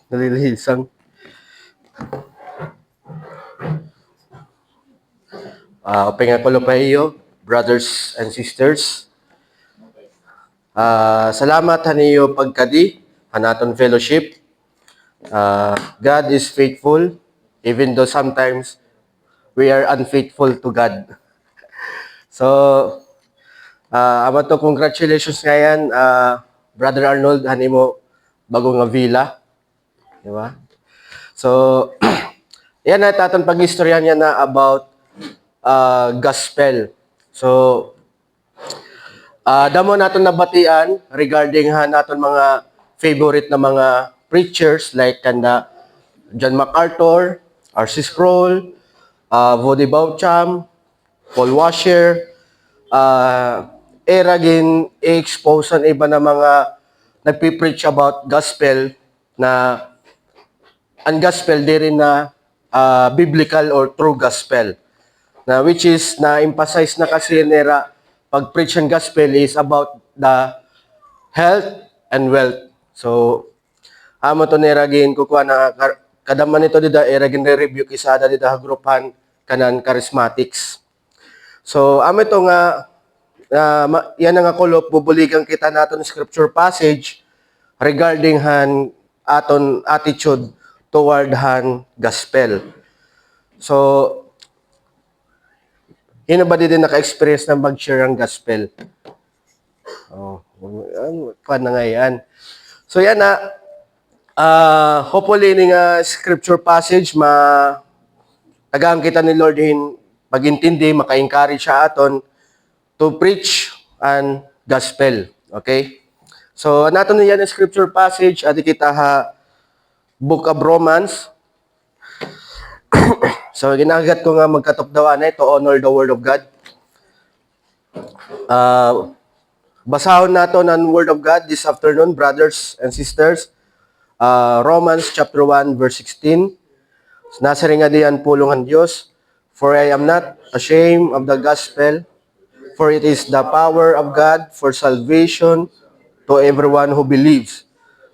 Nalilihisang. Upay nga kolopahiyo, brothers and sisters. Salamat haniyo pagkadi, hanaton fellowship. God is faithful, even though sometimes we are unfaithful to God. So, ama to, congratulations ngayon, Brother Arnold, hanimo bagong nga villa. Di ba? So, yan na taton pag-istorya niya na about gospel. So, damo naton nabatian regarding naton mga favorite na mga preachers like kanda John MacArthur, R.C. Sproul, Voddie Baucham, Paul Washer, eragin i-expose ang iba na mga nagpipreach about gospel na ang gospel di rin na biblical or true gospel. Na which is na emphasize na kasi nila pag preach ang gospel is about the health and wealth. So amo to nira gin kukuha na kadaman nito dida eragin review kisada dida grupan kanan charismatics. So amo ito nga yan nga kulop bubuligan kita naton scripture passage regarding han aton attitude toward han gospel. So ba din naka-experience na mag-share ang gospel? Kuan na nga yan. So yan na, hopefully ini nga scripture passage tagaan kita ni Lord in pag-intindi, maka-encourage siya aton to preach an gospel. Okay? So naton yan ang scripture passage, adi kita Book of Romans. So, ginagat ko nga magkatupdawan na ito, honor the Word of God. Basahon nato ng Word of God this afternoon, brothers and sisters. Romans chapter 1, verse 16. Nasa rin nga diyan pulong ng Diyos. For I am not ashamed of the gospel, for it is the power of God for salvation to everyone who believes,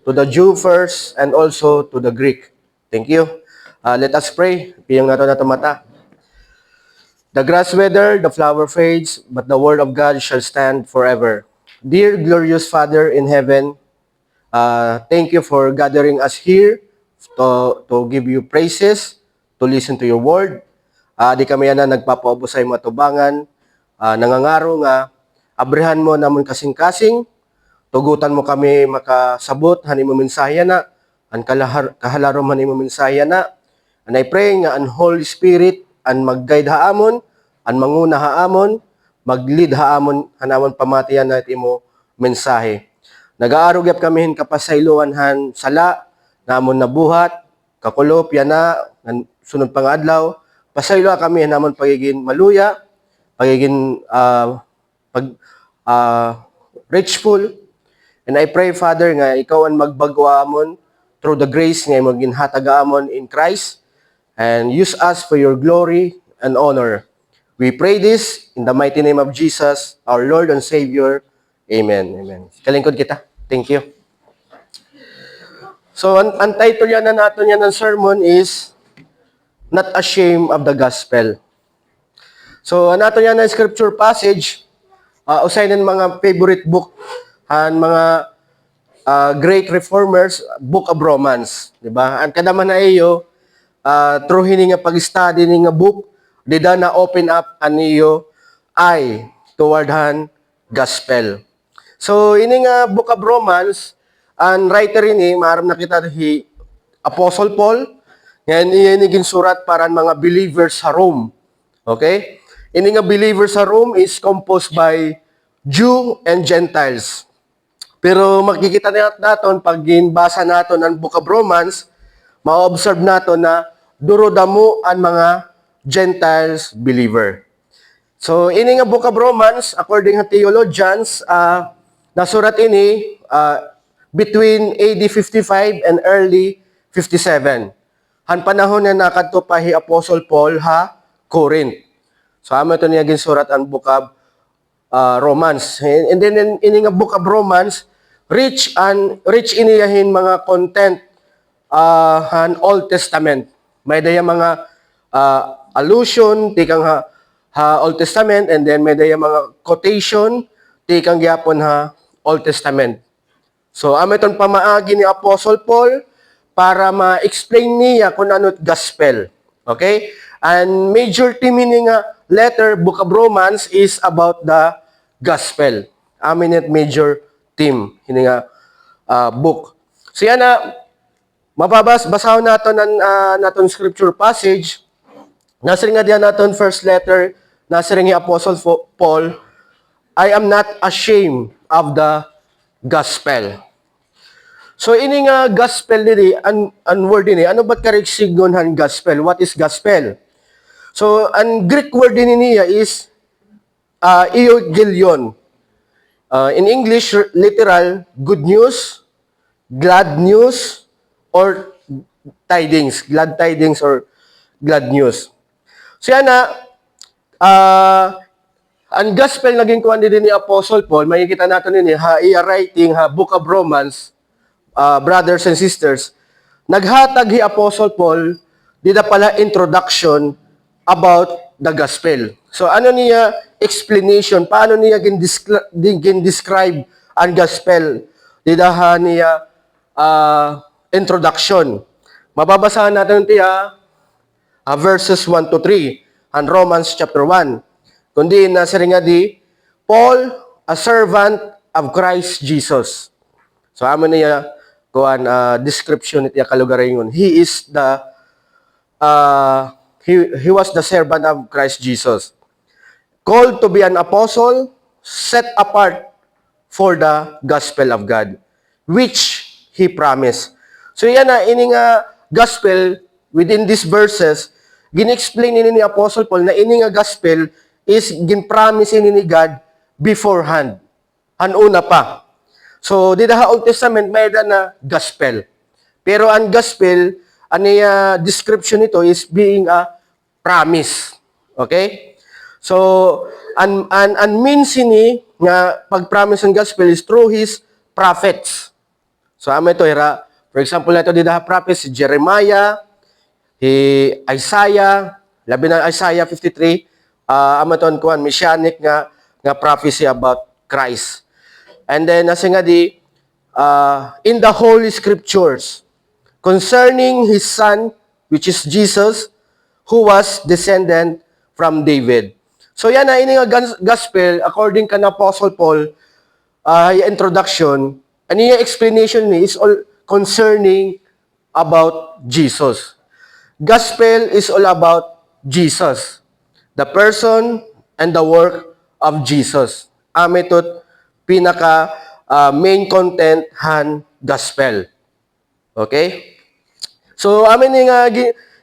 to the Jew first and also to the Greek. Thank you. Let us pray. Piyang nato na mata. The grass wither, the flower fades, but the word of God shall stand forever. Dear glorious Father in heaven, thank you for gathering us here to give you praises, to listen to your word. Di kami yan na nagpapaobo sa matubangan, nangangaro nga, abrihan mo naman kasing-kasing, tugutan mo kami makasabot, hanin mo mensahya na, ang kahalarom hanin mo mensahya na. And I pray nga ang Holy Spirit ang mag-guide haamon, ang manguna haamon, mag-lead haamon, hanamon pamatiyan natin mo mensahe. Nag-aarog yap kami kapasayloan han sala, namon nabuhat, kakulop, yana, sunod pang adlaw, pasaylo kami namon pagiging maluya, pagiging richful. And I pray, Father, nga ikaw ang magbagwa amon through the grace nga maging hataga amon in Christ, and use us for your glory and honor. We pray this in the mighty name of Jesus, our Lord and Savior. Amen. Amen. Kalingkod kita. Thank you. So, ang title yan na natin yan ng sermon is Not Ashamed of the Gospel. So, natin yan na scripture passage, usay ng mga favorite book, mga great reformers, Book of Romans. Diba? Ang kadaman na iyo, through hini nga pag-study ni nga book, dida na open up aniyo eye toward han gospel. So ini nga Book of Romans, ang writer ini maaram na kita hi Apostle Paul, ngayon ini ginsurat para mga believers sa Rome. Okay? Ini nga believers sa Rome is composed by Jew and Gentiles. Pero makikita natin pag ginbasa natin ang Book of Romans, ma-observe nato na durodamo ang mga Gentiles believer. So, ini nga Book of Romans, according to theologians, nasurat ini between AD 55 and early 57. Han panahon na nakadto pa hi Apostle Paul Corinth. So, amo ito niya ginsurat ang Book of Romans. And then, ini nga Book of Romans, rich iniyahin mga content han Old Testament. May daya mga allusion tikang ha Old Testament, and then may daya mga quotation tikang gyapon ha Old Testament. So amiton pamaagi ni Apostle Paul para ma-explain niya kung ano gospel. Okay? And major theme ini nga letter, Book of Romans, is about the gospel. Amin at major theme ini nga book. So yan na, basahon naton naton scripture passage. Nasa nga diyan naton first letter, nasa nga Apostle Paul, I am not ashamed of the gospel. So ini nga gospel diri an word ini, ano ba karig signon han gospel? What is gospel? So an Greek word din niya is euangelion. In English, literal, good news, glad news, or tidings, glad tidings or glad news. So yan na, ang gospel naging kuwan din ni Apostle Paul, makikita natin ini writing Book of Romans, brothers and sisters, naghatag hi Apostle Paul dida pala introduction about the gospel. So ano niya explanation, paano niya gin-describe ang gospel dida niya introduction. Mababasahan natin tiya verses 1 to 3 and Romans chapter 1. Kundi nasa nga di, Paul, a servant of Christ Jesus. So amo niya kuan description iti kalugaringon. He is the he was the servant of Christ Jesus, called to be an apostle, set apart for the gospel of God, which he promised. So yan na, ini nga gospel, within these verses, gin-explain ini ni Apostle Paul na ini nga gospel is gin-promise ini ni God beforehand. Hanuna pa. So, dito sa Old Testament, may na gospel. Pero ang gospel, description nito is being a promise. Okay? So, ang means ini nga pag-promise ng gospel is through his prophets. So, ito, for example, ito dito sa prophets, si Jeremiah, Isaiah, labi na Isaiah 53, amaton kuan messianic nga prophecy about Christ. And then nasa nga di in the Holy Scriptures concerning his son, which is Jesus, who was descendant from David. So yan na ini nga gospel according kan Apostle Paul introduction, ani explanation ni is all concerning about Jesus. Gospel is all about Jesus, the person and the work of Jesus. Amitot pinaka main content han gospel. Okay? So amin nga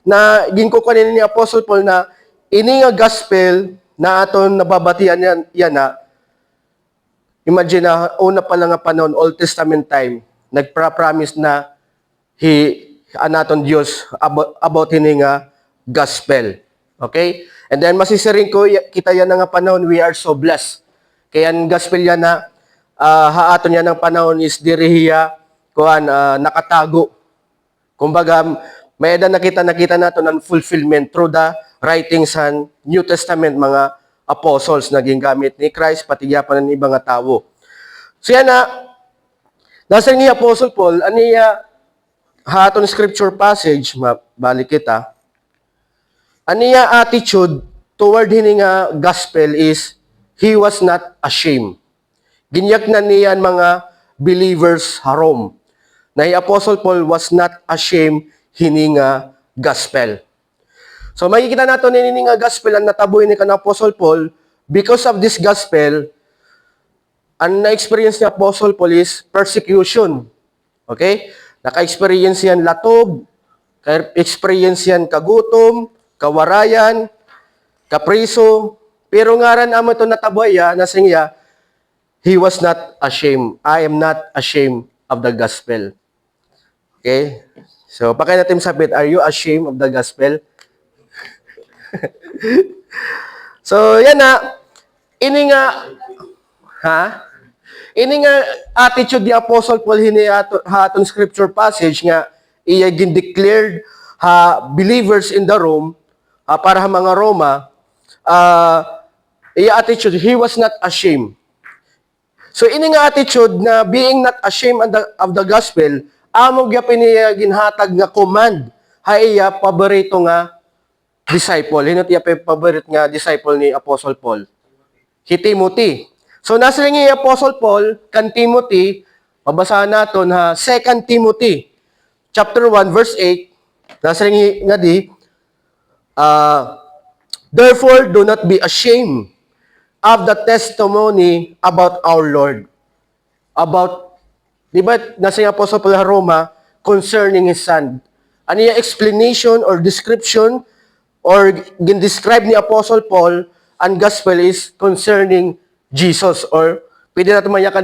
na ginkukuan ni Apostle Paul na ini nga gospel na aton nababatian yan na imagine na una pa lang nga panahon, Old Testament time, nagpa-promise na anaton Dios about ini nga gospel. Okay? And then masisiring ko kita yan nga panahon, we are so blessed. Kaya ang gospel yan na haaton yan ng panahon is dirihiya kuan nakatago. Kumbaga may nakita nato ng fulfillment through the writings and New Testament mga apostles na gingamit ni Christ pati gyapon ng ibang nga tawo. So yan na nasa ni Apostle Paul aniya haton scripture passage mabalik kita. Aniya attitude toward hini nga gospel is he was not ashamed. Ginyak na niyan mga believers harom. Na Apostle Paul was not ashamed hini nga gospel. So makikita nato nini nga gospel ang nataboy ni kan Apostle Paul. Because of this gospel, ang na-experience ni Apostle Paul is persecution. Okay? Naka-experience yan latob, ka-experience yan kagutom, kawarayan, kapriso, pero ngaran amo to nataboy nasingya, he was not ashamed. I am not ashamed of the gospel. Okay? So, pakay natin sabit, are you ashamed of the gospel? So, yan na. Ini Ini nga attitude ni Apostle Paul hini haton scripture passage nga iya gin-declared believers in the Rome para mga Roma, iya attitude, he was not ashamed. So ini nga attitude na being not ashamed of the gospel, amog yapon niya ginhatag nga command iya paborito nga disciple. Hinot iya paborito nga disciple ni Apostle Paul. Si Timothy. So nasa rin yung Apostle Paul kan Timothy, mabasahan natin 2 Timothy chapter 1 verse 8. Nasa rin nga di, therefore do not be ashamed of the testimony about our Lord. About, di ba nasa yung Apostle Paul Roma concerning His Son. Ano yung explanation or description or describe ni Apostle Paul ang gospel is concerning Jesus, or pwede natin mayakan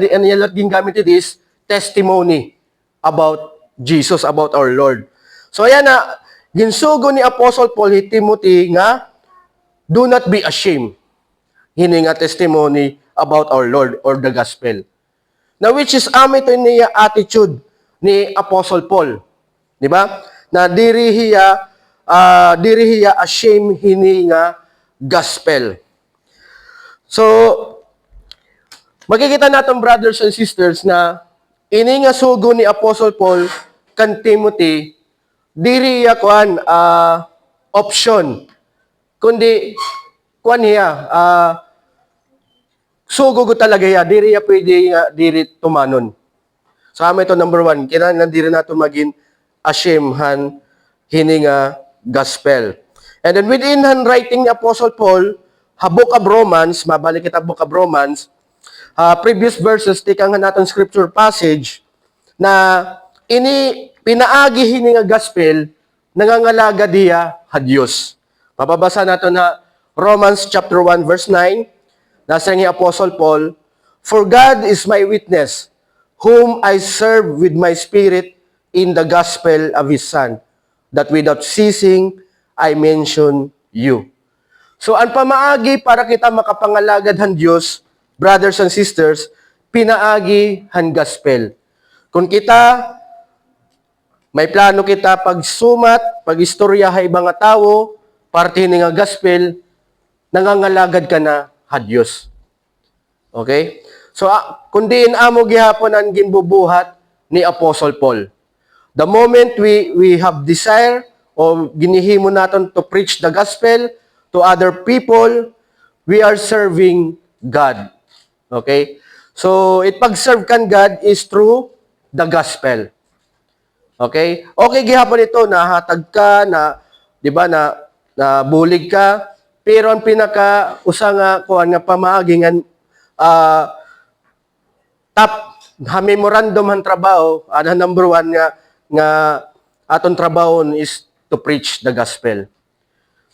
din gamit this testimony about Jesus, about our Lord. So ayan na, ginsugo ni Apostle Paul ni Timothy nga, do not be ashamed. Hini nga testimony about our Lord or the gospel. Now which is ito niya attitude ni Apostle Paul. Di ba? Na diri hiya ashamed hini nga gospel. So, makikita natin, brothers and sisters, na ini nga sugo ni Apostle Paul kan Timothy, diri option, kundi sugo ko talaga diri pwede diri tumanon. So ito number 1, kinahanglan diri nato maging ashamed hini nga gospel. And then within handwriting ni Apostle Paul, Book of Romans, mabalik kita Book of Romans, previous verses, tikang natin scripture passage, na ini pinaagi hini nga gospel, nangangalaga diya Diyos. Mababasa natin Romans chapter 1 verse 9, nasa ni Apostle Paul, for God is my witness, whom I serve with my spirit in the gospel of His Son, that without ceasing I mention you. So, ang pamaagi para kita makapangalagad han Diyos, brothers and sisters, pinaagi han gospel. Kung kita, may plano kita pagsumat, pagistorya ha ibang tao, parte nga gospel, nangangalagad ka na ha Diyos. Okay? So, kundi amo gihapon ang ginbubuhat ni Apostle Paul. The moment we have desire o ginihimo naton to preach the gospel to other people, we are serving God. Okay? So, pag-serve kan God is through the gospel. Okay? Okay, gihapon ito, nahatag ka, di ba, na bulig ka, pero ang pinaka-usa nga pamaagi nga, top, memorandum han trabaho, number 1 nga aton trabaho is to preach the gospel.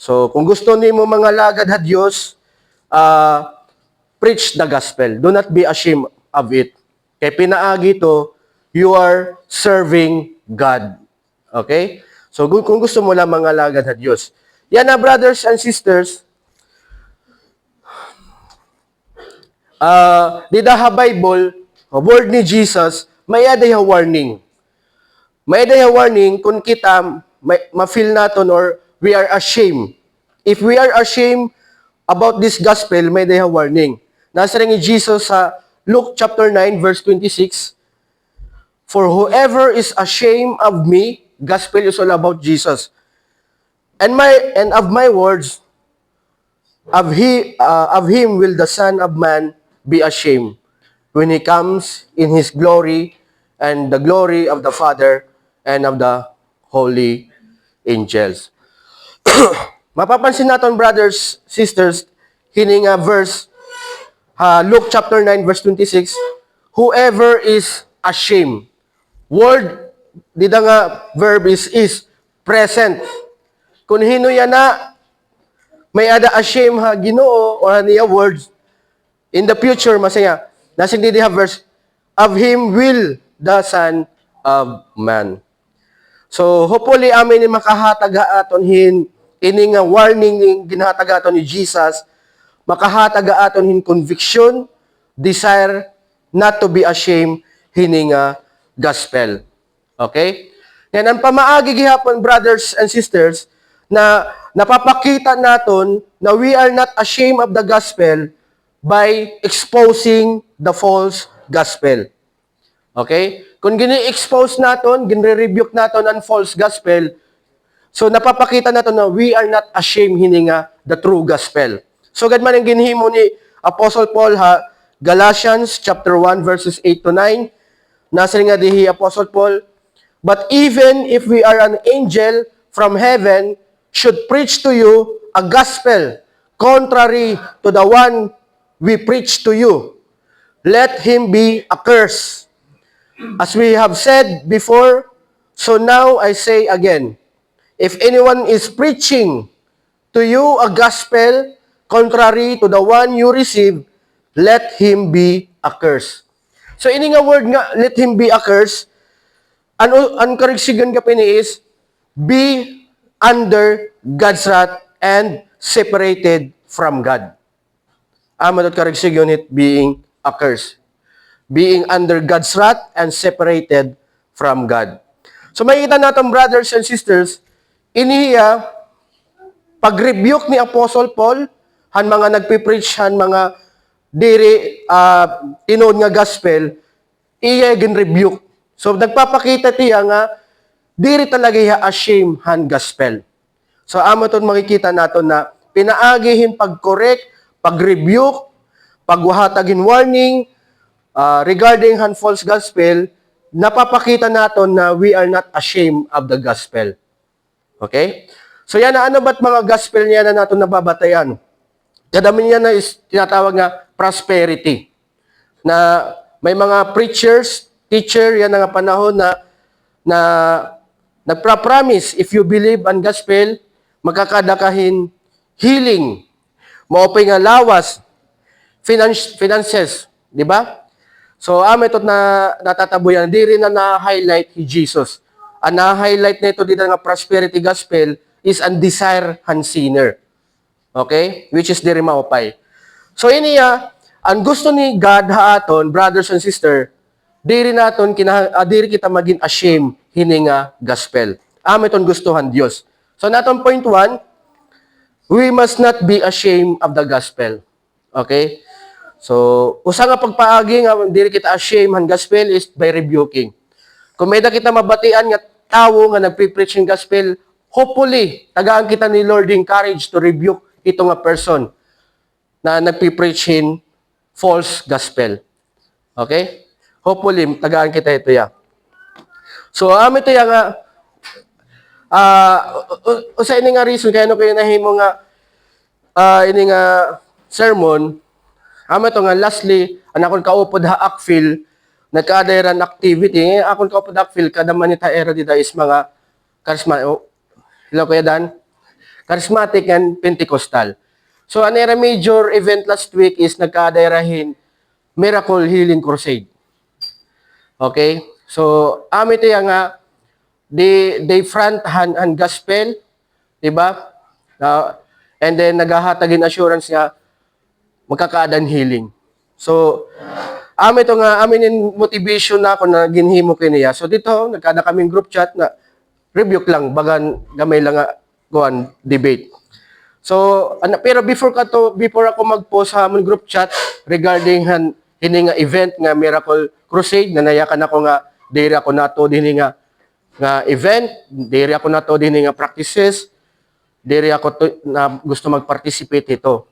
So, kung gusto nimo mga lagad ha Diyos, preach the gospel. Do not be ashamed of it. Kaya pinaagi to, you are serving God. Okay? So, kung gusto mo lang mga lagad ha Diyos. Yan na, brothers and sisters, dito ha Bible, word ni Jesus, may aday ha warning. May aday ha warning kung kita, ma-feel natin or we are ashamed. If we are ashamed about this gospel, may they have warning. Nasa rin ni Jesus sa Luke chapter 9 verse 26, for whoever is ashamed of me, gospel is all about Jesus, and of my words, of him will the Son of Man be ashamed when He comes in His glory and the glory of the Father and of the holy angels. Mapapansin natin, brothers, sisters, hining verse, Luke chapter 9, verse 26, whoever is ashamed. Word, dito nga verb is present. Kung hino yan na, may ada ashamed ha Ginoo or niya words, in the future, masaya, nasa hindi ha verse, of him will the Son of Man. So, hopefully, amin ni makahatag aton ini nga warning ni ginhatag aton ni Jesus, makahatag aton conviction, desire, not to be ashamed hini nga gospel. Okay? Yan ang pamaagi gihapon, brothers and sisters, na napapakita naton na we are not ashamed of the gospel by exposing the false gospel. Okay? Kung gini-expose naton, gini-rebuke naton ang false gospel, so napapakita naton na we are not ashamed hini nga the true gospel. So gad man ang ginhimo ni Apostle Paul ha, Galatians chapter 1 verses 8 to 9, nasa nga dihi Apostle Paul, but even if we are an angel from heaven should preach to you a gospel contrary to the one we preach to you, let him be accursed. As we have said before, so now I say again, if anyone is preaching to you a gospel contrary to the one you receive, let him be accursed. So ini nga word nga, let him be accursed, ang karigsigan ka pini is, be under God's wrath and separated from God. Amadot karigsigan it being accursed. Being under God's wrath and separated from God. So makikita natin, brothers and sisters, iniya, pag-rebuke ni Apostle Paul, han mga nagpipreach, han mga diri, tinood nga gospel, iya gin-rebuke. So nagpapakita tiya nga, diri talaga iya ashamed han gospel. So amo ton makikita naton na pinaagihin pag-correct, pag-rebuke, pagwahatagin warning, regarding han false gospel, napapakita naton na we are not ashamed of the gospel. Okay? So yan na ano ba't mga gospel niya na natin nababatayan? Kadami niya na is tinatawag nga prosperity. Na may mga preachers, teacher, yan nga panahon na nagpra-promise, if you believe ang gospel, magkakadakahin healing, maupay nga lawas, finances, di ba? So, ito na natatabuyan, di rin na na-highlight ni Jesus. Ang na-highlight na ito dito nga prosperity gospel is ang desire han sinner. Okay? Which is diri maupay. So, iniya, ang gusto ni God haaton, brothers and sister, diri naton diri kita maging ashamed hini nga gospel. Iton gustuhan Dios. So, naton point 1, we must not be ashamed of the gospel. Okay? So, usa nga pagpaagi nga diri kita ashamed han gospel is by rebuking. Kung may kita mabatian nga tawo nga nagpi-preach ng gospel, hopefully tagaan kita ni Lord encourage to rebuke ito nga person na nagpi-preach in false gospel. Okay? Hopefully tagaan kita ito ya. So, ito ya nga usa ini nga reason kaya no kayo nahimo nga ini nga sermon. Ito nga, lastly, ang akong kaupod ha akfil, nagkaadairan activity, akong kaupod akfil, kada manita era dito is mga charismatic, hello Kuya Dan? Charismatic and Pentecostal. So, ang era major event last week is nagkaadairahin Miracle Healing Crusade. Okay? So, ito yung nga, they front han gospel, diba? And then, naghahatagin assurance nga, magkakaadan healing. So, ito nga, amin motivation na ako na ginhimo kiniya. So, dito, nagkada kaming group chat na rebuke lang, bagan gamay lang nga kuan debate. So, pero before ako mag-post sa among group chat regarding hini nga event nga Miracle Crusade, nanayakan ako nga diri ako nato dinhi nga event, diri ako nato dinhi nga practices, diri ako na gusto mag-participate ito.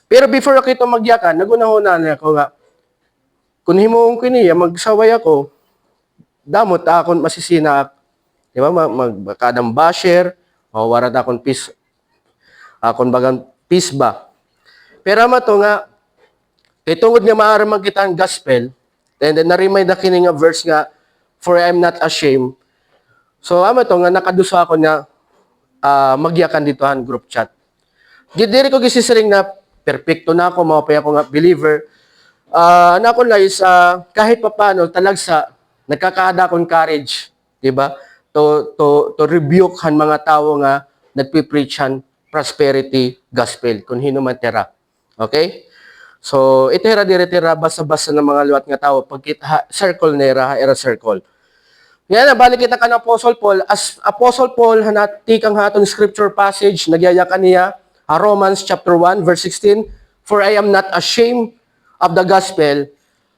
Pero before ako ito magyakan, nagunahuna na ako nga, kung himoong kiniya, magsaway ako, damot akong masisina, di ba, magkadang basher, o warat akong akong bagang peace ba. Pero to nga, itungod nga maaramang kita ang gospel, and then na-remind na kini nga verse nga, for I am not ashamed. So, to nga, nakadusa ako nga, magyakan dito ang group chat. Diri ko gisisiring na, perfecto na ako, mapay ako nga believer. Nako lang is, kahit pa paano, talagsa, nagkakahada akong courage, di ba? To rebuke han mga tao nga nagpipreach han prosperity gospel, kung hino man tira. Okay? So, itera diretira basa-basa ng mga luwat nga tao pagkit circle nera era circle. Yan, balik kita kan Apostle Paul. As Apostle Paul, tikang haton scripture passage, nagyayakan niya, Romans chapter 1, verse 16, "For I am not ashamed of the gospel."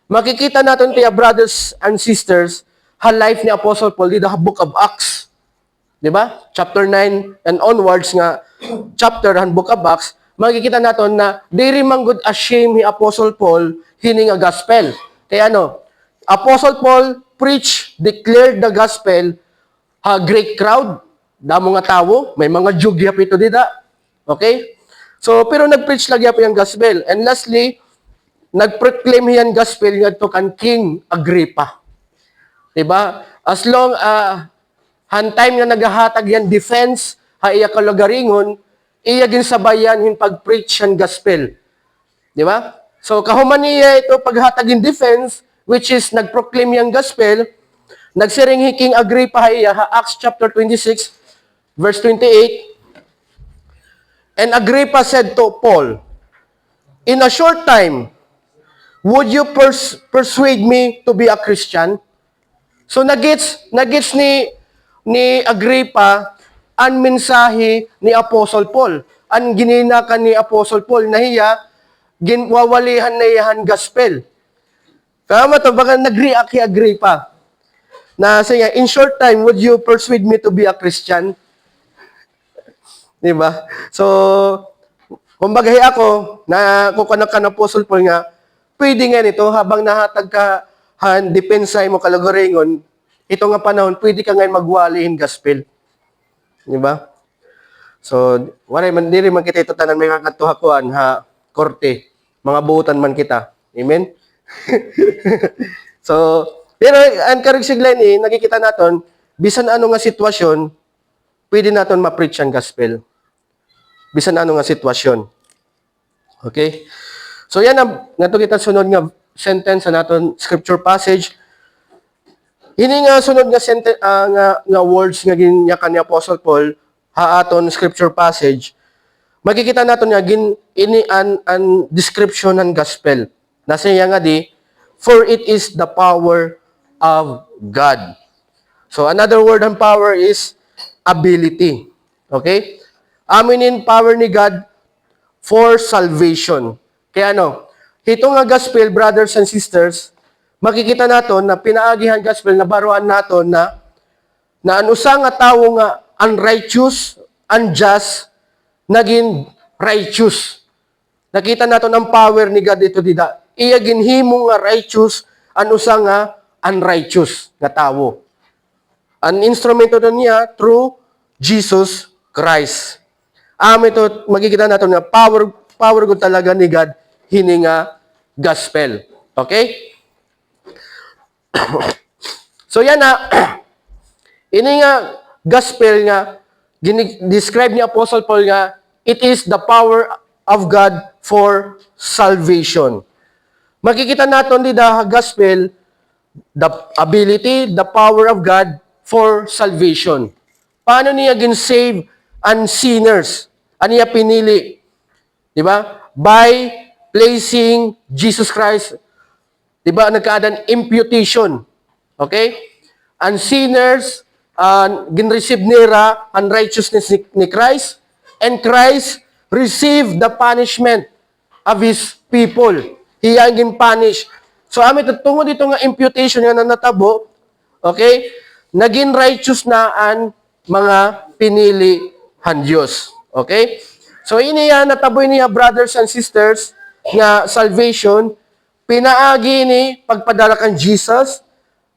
Makikita natin tiya, brothers and sisters, life ni Apostle Paul, di the book of Acts. Di ba? Chapter 9 and onwards nga, chapter and book of Acts, makikita natin na di rin man good ashamed ni Apostle Paul hining a gospel. Kaya Apostle Paul preach, declared the gospel, great crowd, damo nga tao, may mga Jug yap ito dida. Okay? So, pero nag-preach lagi po yung gospel. And lastly, nag-proclaim yan gospel nga to kan King Agrippa. Diba? As long, time na naghahatag yan defense, iya kalagaringon, iya ginsabayan yung pag-preach yan gospel. Diba? So, kahuman niya ito paghatag in defense, which is nag-proclaim yung gospel, nagsiring King Agrippa Acts chapter 26, verse 28, "And Agrippa said to Paul, 'In a short time, would you persuade me to be a Christian?'" So nagits ni Agrippa ang mensahe ni Apostle Paul. Ang gininakan ni Apostle Paul na ginwawalihan na iyahan gospel. Kaya to, baka nag-react kay Agrippa. Na siya, "In short time, would you persuade me to be a Christian?" Diba? So, kumbaga ako, na kukanak ka na Apostle Paul nga, pwede nga nito, habang nahatag ka, depensay mo kalagaringon, ito nga panahon, pwede ka ngayon magwalihin gospel. Diba? So, di rin man kita ito tanan may kakatuhakuan, korte, mga buutan man kita. Amen? So, pero ang karigsiglan nakikita natin, bisan ano nga sitwasyon, pwede natin ma-preach ang gospel. Bisan ano nga sitwasyon. Okay? So, yan ang nato kita sunod nga sentence sa naton scripture passage. Hini nga sunod nga sentence nga words nga ginyakan ni Apostle Paul aton scripture passage. Makikita natin nga ini an description ng gospel. Nasa nga "For it is the power of God." So, another word ng power is ability. Okay? Aminin power ni God for salvation. Kaya ito nga gospel, brothers and sisters, makikita natin na pinaagihan gospel na baruan natin na anusa nga tao nga unrighteous, unjust, naging righteous. Nakita natin ang power ni God ito dida. Iya ginhimo nga righteous, anusa nga unrighteous nga tao. Ang instrumento na niya through Jesus Christ. Ito, makikita natin na power ko talaga ni God, hininga gospel. Okay? So yan ini nga gospel nga, describe ni Apostle Paul nga, it is the power of God for salvation. Makikita natin di the gospel, the ability, the power of God for salvation. Paano niya gin-save ang sinners? Ano niya pinili? Di ba? By placing Jesus Christ, di ba, nagkaadan imputation. Okay? Ang sinners, gin-receive nila ang righteousness ni Christ, and Christ received the punishment of His people. Hiya ang gin-punish. So, tungod dito nga imputation nga natabo, okay? Naging righteous na ang mga pinili han Diyos. Okay? So, iniya nataboy niya, brothers and sisters, nga salvation, pinaagi ni pagpadala kan Jesus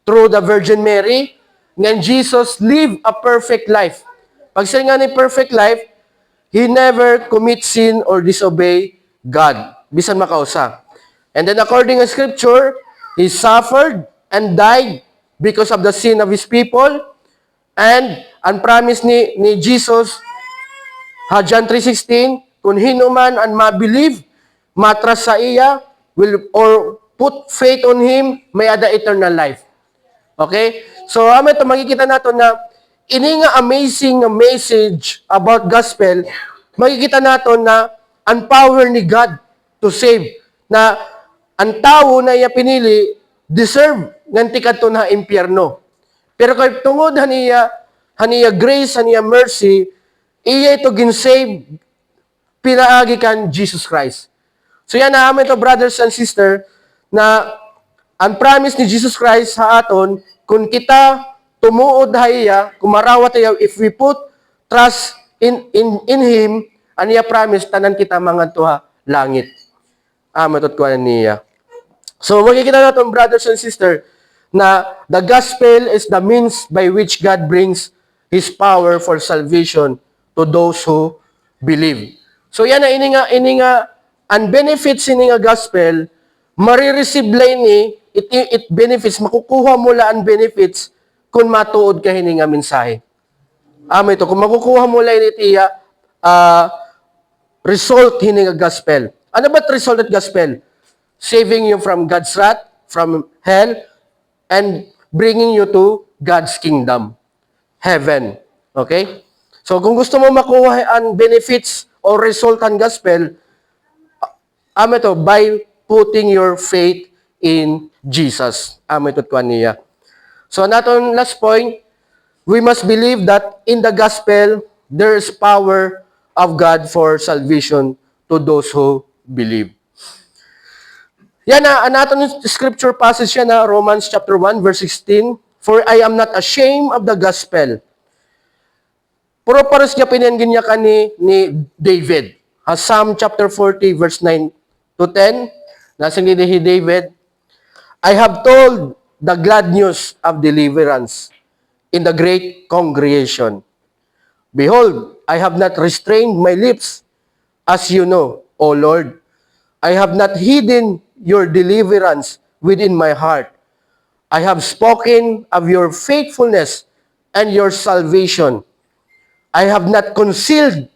through the Virgin Mary, nga Jesus live a perfect life. Pag siya nga ni perfect life, He never commit sin or disobey God. Bisan makausa. And then according to Scripture, He suffered and died because of the sin of His people. And ang promise ni Jesus, John 3:16, kung hinuman ang mabelieve, matras sa iya, will or put faith on Him, may ada eternal life. Okay? So, ito makikita natin na ini nga amazing message about gospel, makikita natin na ang power ni God to save. na ang tao na iya pinili deserve nganti kadto na impyerno. Pero kay tungod haniya grace, haniya mercy, iya ito ginsave pinaagi kan Jesus Christ. So yan na amin to brothers and sister na ang promise ni Jesus Christ sa aton kung kita tumuod haya, kumarawat tayo, if we put trust in Him, aniya promise tanan kita mangadto langit. Matot ko niya. So makikita natin brothers and sister na the gospel is the means by which God brings His power for salvation to those who believe. So yan na ini nga ang benefits ini nga gospel marireceive ni it benefits makukuha mo la ang benefits kung matuod ka hini nga mensahe. Ito kung makukuha mo la itiya result hini nga gospel. Ano ba result at gospel? Saving you from God's wrath, from hell, and bringing you to God's kingdom, heaven. Okay? So, kung gusto mo makuha ang benefits or result ng gospel, ito, by putting your faith in Jesus. Ito ko niya. So, naton last point, we must believe that in the gospel, there is power of God for salvation to those who believe. Yan na, natin scripture passage yan na Romans chapter 1 verse 16, for I am not ashamed of the gospel. Puro pares niya pinangin niya ni David. Psalm chapter 40 verse 9 to 10, nasa ni David, I have told the glad news of deliverance in the great congregation. Behold, I have not restrained my lips, as you know, O Lord. I have not hidden your deliverance within my heart. I have spoken of your faithfulness and your salvation. I have not concealed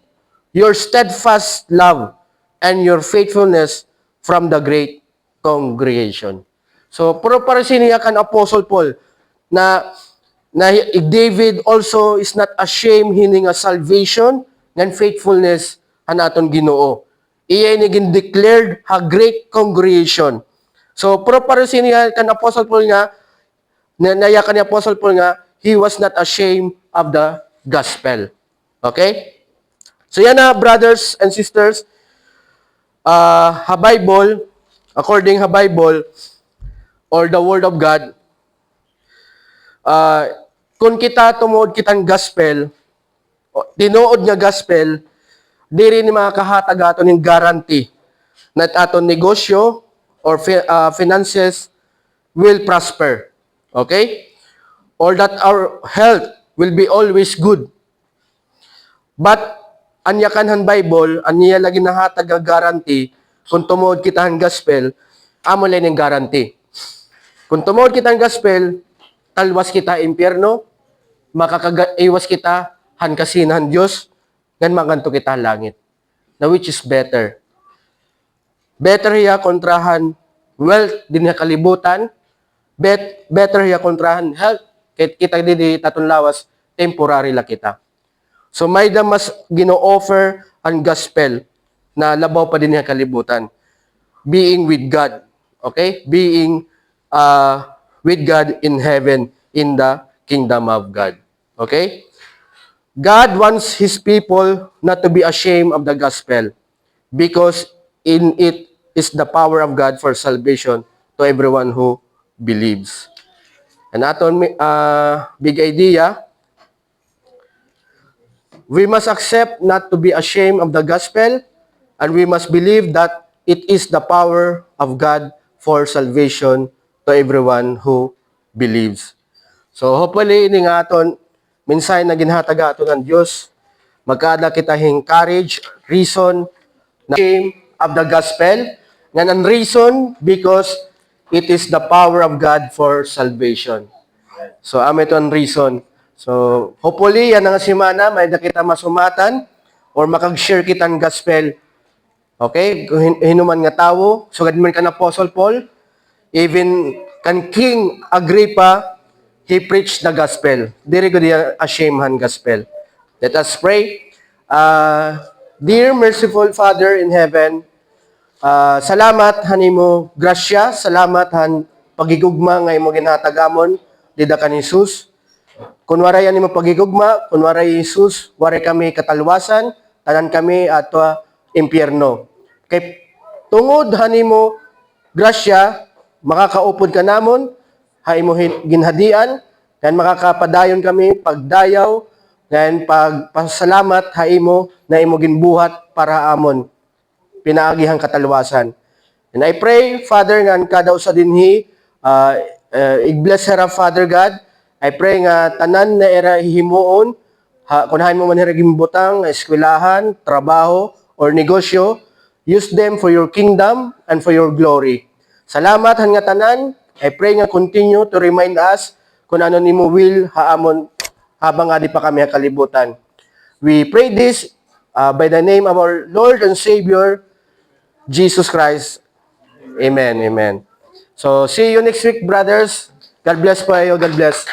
your steadfast love and your faithfulness from the great congregation. So, puro para siniya kan Apostle Paul na David also is not ashamed hini nga salvation and faithfulness han aton Ginoo. Iya ni declared a great congregation. So, puro para siniya kan Apostle Paul nga naya kan Apostle Paul nga he was not ashamed of the gospel. Okay? So yan na brothers and sisters, Bible, according sa Bible or the Word of God, kung kita tumuod kitang gospel, tinuod nga gospel, di rin makakahatag ato ng guarantee na aton negosyo or finances will prosper. Okay? Or that our health will be always good. But, anya kanhan Bible, anya lagi nahatag ang guarantee, kung tumuod kita ang gospel, amo lang yung guarantee. Kung tumuod kita ang gospel, talwas kita impyerno, makakaiwas kita han kasinahan Diyos, ngan maganto kita langit. Na which is better. Better hiya kontrahan wealth din na kalibutan, better hiya kontrahan health, kita di taton lawas, temporary la kita. So may da mas gino-offer ang gospel na labaw pa din niya kalibutan. Being with God. Okay? Being with God in heaven, in the kingdom of God. Okay? God wants His people not to be ashamed of the gospel because in it is the power of God for salvation to everyone who believes. And aton big idea, we must accept not to be ashamed of the gospel, and we must believe that it is the power of God for salvation to everyone who believes. So hopefully, ini nga aton, mensahe na ginhatag aton ng Diyos, magkada kita hing courage, reason, na shame of the gospel, nga ang reason because it is the power of God for salvation. So, ito ang reason. So, hopefully, yan ang simana, may na kita masumatan or makag-share kitang gospel. Okay? Hinuman nga tao, sugad man ka na Apostle Paul, even kan King Agrippa, he preached the gospel. Diri ko diya ashamed han gospel. Let us pray. Dear merciful Father in heaven, Salamat hanimo grasya, salamat han pagigugma nga imo ginhatagamon dida kan Hesus. Kun waray ani mo pagigugma, kun waray Hesus, waray kami katalwasan, tanan kami ato impyerno. Kay tungod hanimo grasya, makakaupod ka namon, ha imo ginhadian, then makakapadayon kami pagdayaw, then pagpasalamat ha imo na imo ginbuhat para amon pinaagihang katalwasan. And I pray, Father, nga kada usa dinhi, i-bless her, Father God. I pray nga tanan na era hihimuon, kunahan mo man hiragimbutang, eskwelahan, trabaho, or negosyo, use them for your kingdom and for your glory. Salamat han nga tanan. I pray nga continue to remind us kung ano nimo will haamon habang adi pa kami kalibutan. We pray this by the name of our Lord and Savior, Jesus Christ. Amen, amen. So, see you next week, brothers. God bless po kayo. God bless.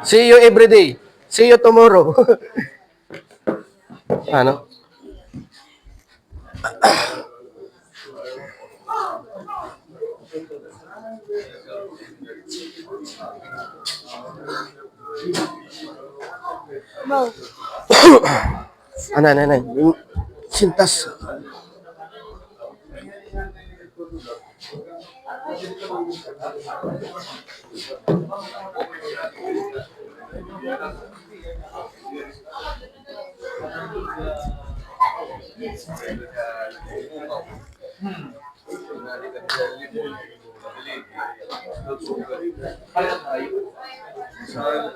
See you every day. See you tomorrow. Ano? Ano. Sintas.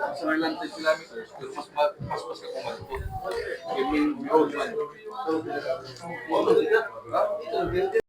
Sa ilang kilometers, pero mas ka kumagot. I mean, road man.